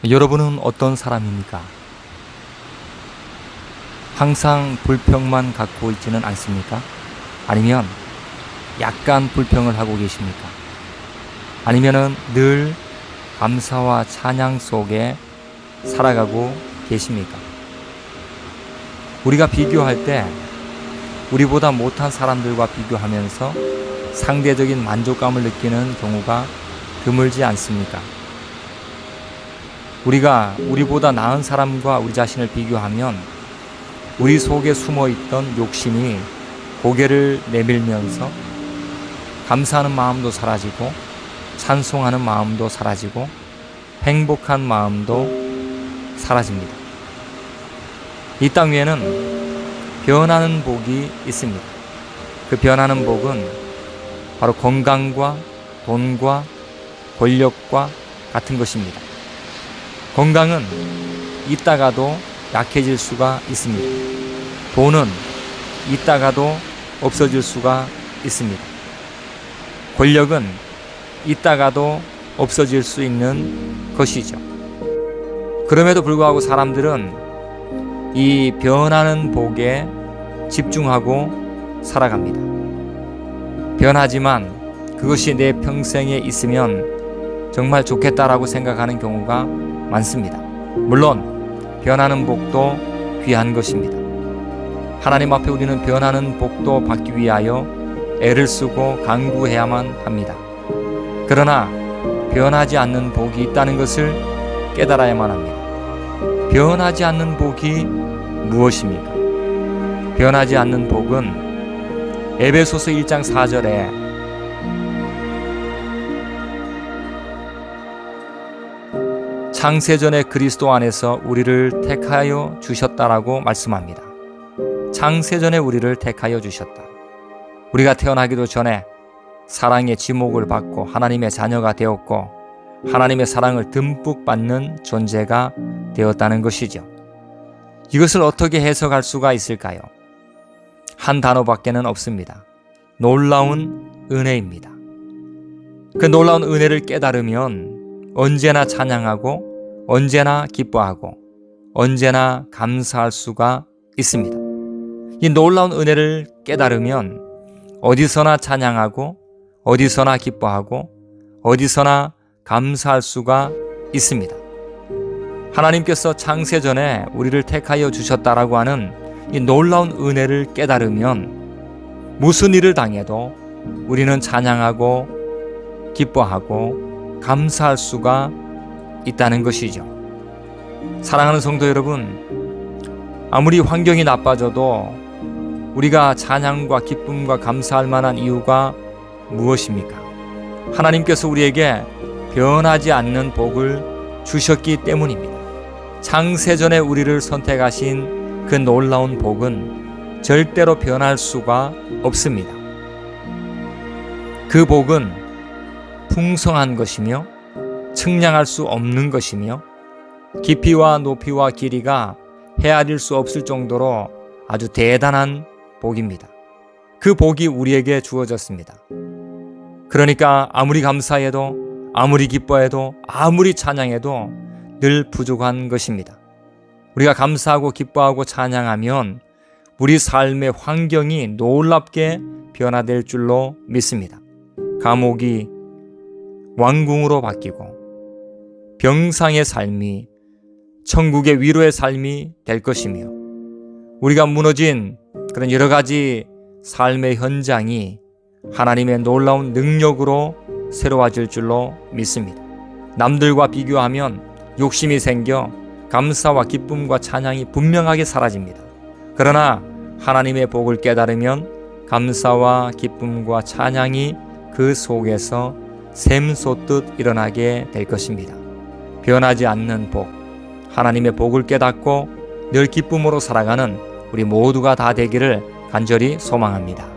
여러분은 어떤 사람입니까? 항상 불평만 갖고 있지는 않습니까? 아니면 약간 불평을 하고 계십니까? 아니면은 늘 감사와 찬양 속에 살아가고 계십니까? 우리가 비교할 때 우리보다 못한 사람들과 비교하면서 상대적인 만족감을 느끼는 경우가 드물지 않습니까? 우리가 우리보다 나은 사람과 우리 자신을 비교하면 우리 속에 숨어있던 욕심이 고개를 내밀면서 감사하는 마음도 사라지고 찬송하는 마음도 사라지고 행복한 마음도 사라집니다. 이 땅 위에는 변하는 복이 있습니다. 그 변하는 복은 바로 건강과 돈과 권력과 같은 것입니다. 건강은 있다가도 약해질 수가 있습니다. 돈은 있다가도 없어질 수가 있습니다. 권력은 있다가도 없어질 수 있는 것이죠. 그럼에도 불구하고 사람들은 이 변하는 복에 집중하고 살아갑니다. 변하지만 그것이 내 평생에 있으면 정말 좋겠다라고 생각하는 경우가 많습니다. 물론 변하는 복도 귀한 것입니다. 하나님 앞에 우리는 변하는 복도 받기 위하여 애를 쓰고 간구해야만 합니다. 그러나 변하지 않는 복이 있다는 것을 깨달아야만 합니다. 변하지 않는 복이 무엇입니까? 변하지 않는 복은 에베소서 1장 4절에 창세전에 그리스도 안에서 우리를 택하여 주셨다라고 말씀합니다. 창세전에 우리를 택하여 주셨다. 우리가 태어나기도 전에 사랑의 지목을 받고 하나님의 자녀가 되었고 하나님의 사랑을 듬뿍 받는 존재가 되었다는 것이죠. 이것을 어떻게 해석할 수가 있을까요? 한 단어밖에는 없습니다. 놀라운 은혜입니다. 그 놀라운 은혜를 깨달으면 언제나 찬양하고 언제나 기뻐하고 언제나 감사할 수가 있습니다. 이 놀라운 은혜를 깨달으면 어디서나 찬양하고 어디서나 기뻐하고 어디서나 감사할 수가 있습니다. 하나님께서 창세전에 우리를 택하여 주셨다라고 하는 이 놀라운 은혜를 깨달으면 무슨 일을 당해도 우리는 찬양하고 기뻐하고 감사할 수가 있다는 것이죠. 사랑하는 성도 여러분, 아무리 환경이 나빠져도 우리가 찬양과 기쁨과 감사할 만한 이유가 무엇입니까? 하나님께서 우리에게 변하지 않는 복을 주셨기 때문입니다. 창세전에 우리를 선택하신 그 놀라운 복은 절대로 변할 수가 없습니다. 그 복은 풍성한 것이며 측량할 수 없는 것이며 깊이와 높이와 길이가 헤아릴 수 없을 정도로 아주 대단한 복입니다. 그 복이 우리에게 주어졌습니다. 그러니까 아무리 감사해도 아무리 기뻐해도 아무리 찬양해도 늘 부족한 것입니다. 우리가 감사하고 기뻐하고 찬양하면 우리 삶의 환경이 놀랍게 변화될 줄로 믿습니다. 감옥이 왕궁으로 바뀌고 병상의 삶이 천국의 위로의 삶이 될 것이며 우리가 무너진 그런 여러 가지 삶의 현장이 하나님의 놀라운 능력으로 새로워질 줄로 믿습니다. 남들과 비교하면 욕심이 생겨 감사와 기쁨과 찬양이 분명하게 사라집니다. 그러나 하나님의 복을 깨달으면 감사와 기쁨과 찬양이 그 속에서 샘솟듯 일어나게 될 것입니다. 변하지 않는 복, 하나님의 복을 깨닫고 늘 기쁨으로 살아가는 우리 모두가 다 되기를 간절히 소망합니다.